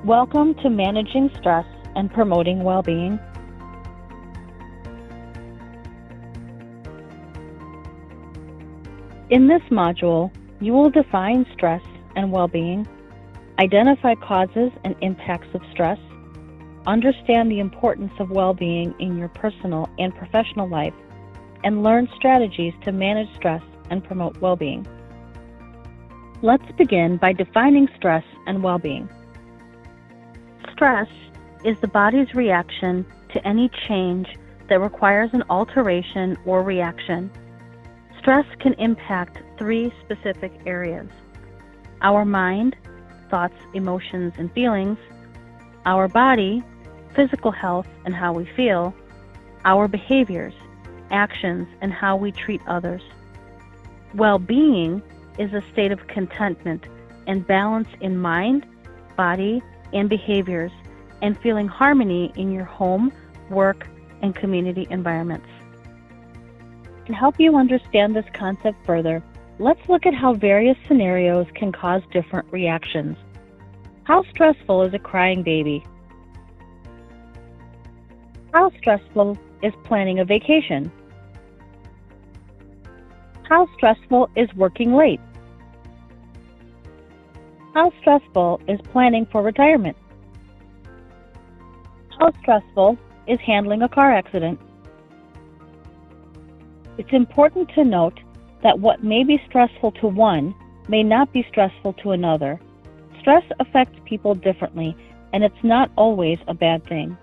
Welcome to Managing Stress and Promoting Well-Being. In this module, you will define stress and well-being, identify causes and impacts of stress, understand the importance of well-being in your personal and professional life, and learn strategies to manage stress and promote well-being. Let's begin by defining stress and well-being. Stress is the body's reaction to any change that requires an alteration or reaction. Stress can impact three specific areas: our mind, thoughts, emotions, and feelings; our body, physical health and how we feel; our behaviors, actions, and how we treat others. Well-being is a state of contentment and balance in mind, body, and behaviors, and feeling harmony in your home, work, and community environments. To help you understand this concept further, let's look at how various scenarios can cause different reactions. How stressful is a crying baby? How stressful is planning a vacation? How stressful is working late? How stressful is planning for retirement? How stressful is handling a car accident? It's important to note that what may be stressful to one may not be stressful to another. Stress affects people differently, and it's not always a bad thing.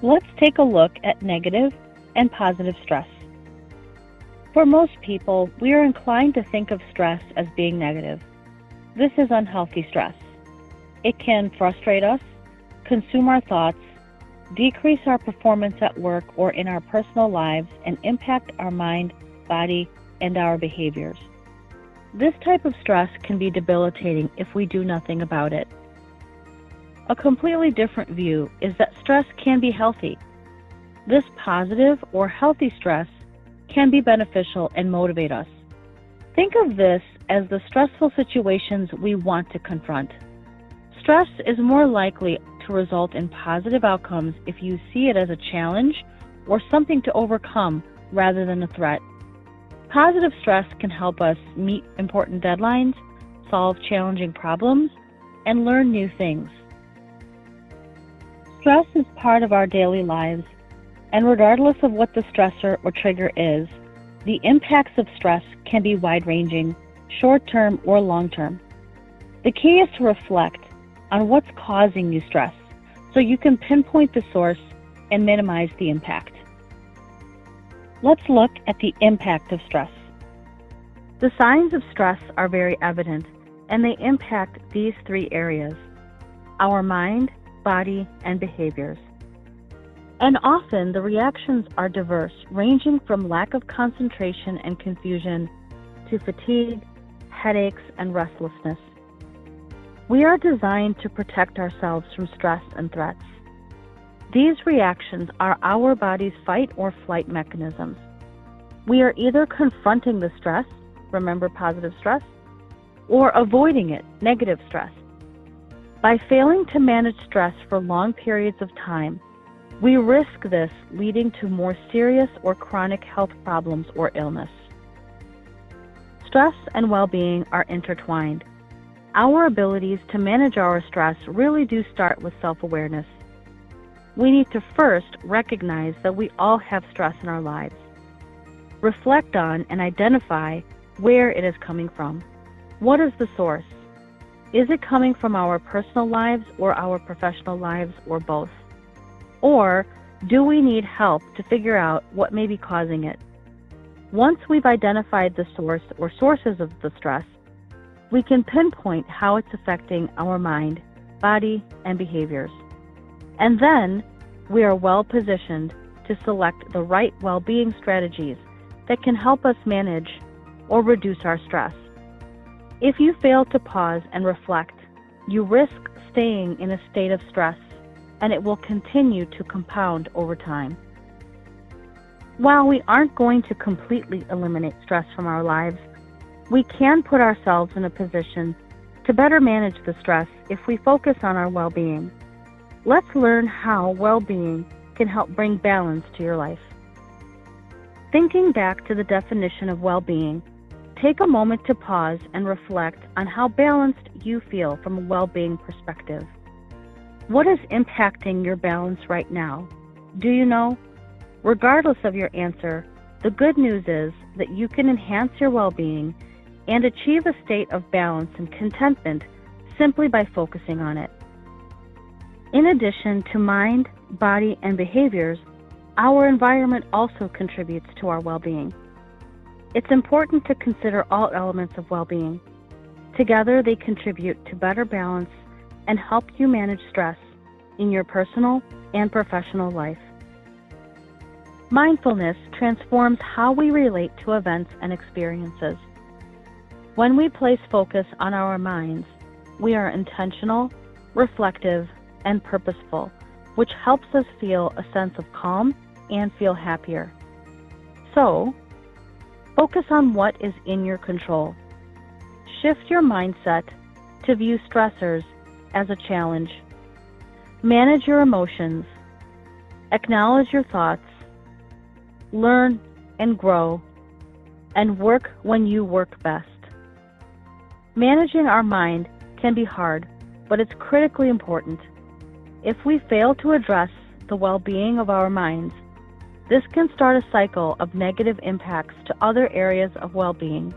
Let's take a look at negative and positive stress. For most people, we are inclined to think of stress as being negative. This is unhealthy stress. It can frustrate us, consume our thoughts, decrease our performance at work or in our personal lives, and impact our mind, body, and our behaviors. This type of stress can be debilitating if we do nothing about it. A completely different view is that stress can be healthy. This positive or healthy stress can be beneficial and motivate us. Think of this as the stressful situations we want to confront. Stress is more likely to result in positive outcomes if you see it as a challenge or something to overcome rather than a threat. Positive stress can help us meet important deadlines, solve challenging problems, and learn new things. Stress is part of our daily lives, and regardless of what the stressor or trigger is, the impacts of stress can be wide-ranging, short-term or long-term. The key is to reflect on what's causing you stress so you can pinpoint the source and minimize the impact. Let's look at the impact of stress. The signs of stress are very evident, and they impact these three areas: our mind, body, and behaviors. And often the reactions are diverse, ranging from lack of concentration and confusion to fatigue, headaches, and restlessness. We are designed to protect ourselves from stress and threats. These reactions are our body's fight or flight mechanisms. We are either confronting the stress, remember positive stress, or avoiding it, negative stress. By failing to manage stress for long periods of time, we risk this leading to more serious or chronic health problems or illness. Stress and well-being are intertwined. Our abilities to manage our stress really do start with self-awareness. We need to first recognize that we all have stress in our lives. Reflect on and identify where it is coming from. What is the source? Is it coming from our personal lives or our professional lives or both? Or do we need help to figure out what may be causing it? Once we've identified the source or sources of the stress, we can pinpoint how it's affecting our mind, body, and behaviors. And then we are well positioned to select the right well-being strategies that can help us manage or reduce our stress. If you fail to pause and reflect, you risk staying in a state of stress, and it will continue to compound over time. While we aren't going to completely eliminate stress from our lives, we can put ourselves in a position to better manage the stress if we focus on our well-being. Let's learn how well-being can help bring balance to your life. Thinking back to the definition of well-being, take a moment to pause and reflect on how balanced you feel from a well-being perspective. What is impacting your balance right now? Do you know? Regardless of your answer, the good news is that you can enhance your well-being and achieve a state of balance and contentment simply by focusing on it. In addition to mind, body, and behaviors, our environment also contributes to our well-being. It's important to consider all elements of well-being. Together, they contribute to better balance and help you manage stress in your personal and professional life. Mindfulness transforms how we relate to events and experiences. When we place focus on our minds, we are intentional, reflective, and purposeful, which helps us feel a sense of calm and feel happier. So, focus on what is in your control. Shift your mindset to view stressors as a challenge. Manage your emotions. Acknowledge your thoughts. Learn and grow, and work when you work best. Managing our mind can be hard, but it's critically important. If we fail to address the well-being of our minds, this can start a cycle of negative impacts to other areas of well-being.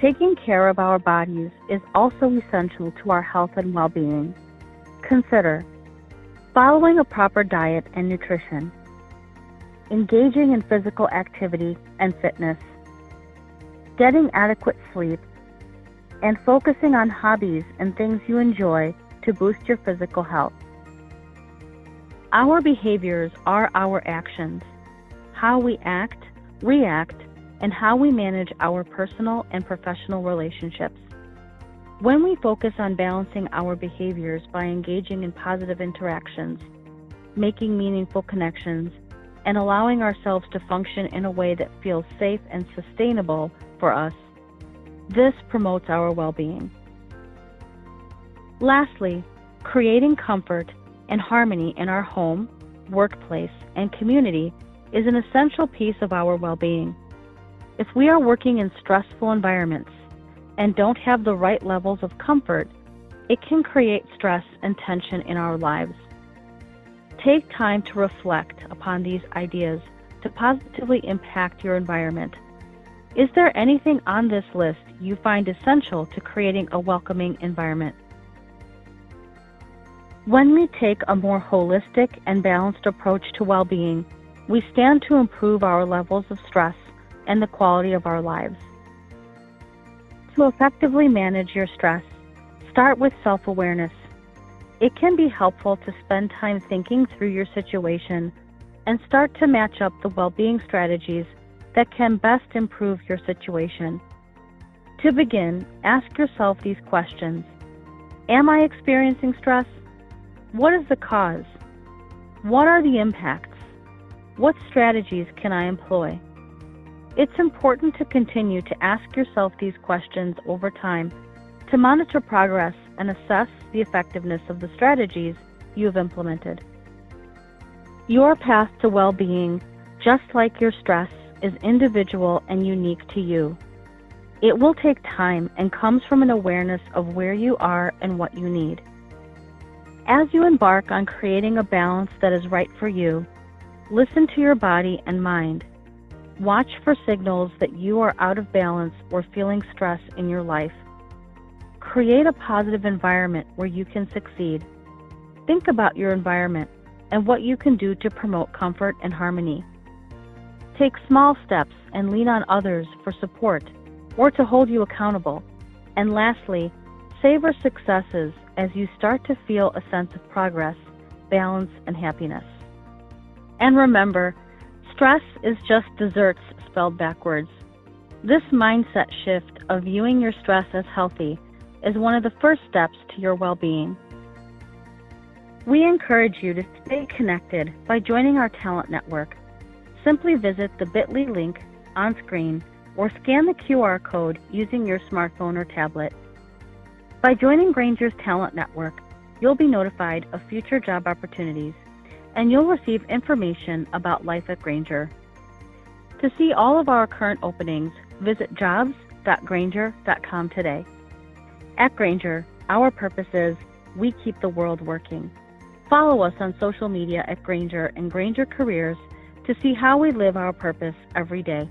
Taking care of our bodies is also essential to our health and well-being. Consider following a proper diet and nutrition, engaging in physical activity and fitness, getting adequate sleep, and focusing on hobbies and things you enjoy to boost your physical health. Our behaviors are our actions, how we act, react, and how we manage our personal and professional relationships. When we focus on balancing our behaviors by engaging in positive interactions, making meaningful connections, and allowing ourselves to function in a way that feels safe and sustainable for us, this promotes our well-being. Lastly, creating comfort and harmony in our home, workplace, and community is an essential piece of our well-being. If we are working in stressful environments and don't have the right levels of comfort, it can create stress and tension in our lives. Take time to reflect upon these ideas to positively impact your environment. Is there anything on this list you find essential to creating a welcoming environment? When we take a more holistic and balanced approach to well-being, we stand to improve our levels of stress and the quality of our lives. To effectively manage your stress, start with self-awareness. It can be helpful to spend time thinking through your situation and start to match up the well-being strategies that can best improve your situation. To begin, ask yourself these questions. Am I experiencing stress? What is the cause? What are the impacts? What strategies can I employ? It's important to continue to ask yourself these questions over time to monitor progress and assess the effectiveness of the strategies you've implemented. Your path to well-being, just like your stress, is individual and unique to you. It will take time and comes from an awareness of where you are and what you need. As you embark on creating a balance that is right for you, listen to your body and mind. Watch for signals that you are out of balance or feeling stress in your life. Create a positive environment where you can succeed. Think about your environment and what you can do to promote comfort and harmony. Take small steps and lean on others for support or to hold you accountable. And lastly, savor successes as you start to feel a sense of progress, balance, and happiness. And remember, stress is just desserts spelled backwards. This mindset shift of viewing your stress as healthy is one of the first steps to your well-being. We encourage you to stay connected by joining our talent network. Simply visit the bit.ly link on screen or scan the QR code using your smartphone or tablet. By joining Grainger's Talent Network, you'll be notified of future job opportunities, and you'll receive information about life at Grainger. To see all of our current openings, visit jobs.grainger.com today. At Grainger, our purpose is we keep the world working. Follow us on social media at Grainger and Grainger Careers to see how we live our purpose every day.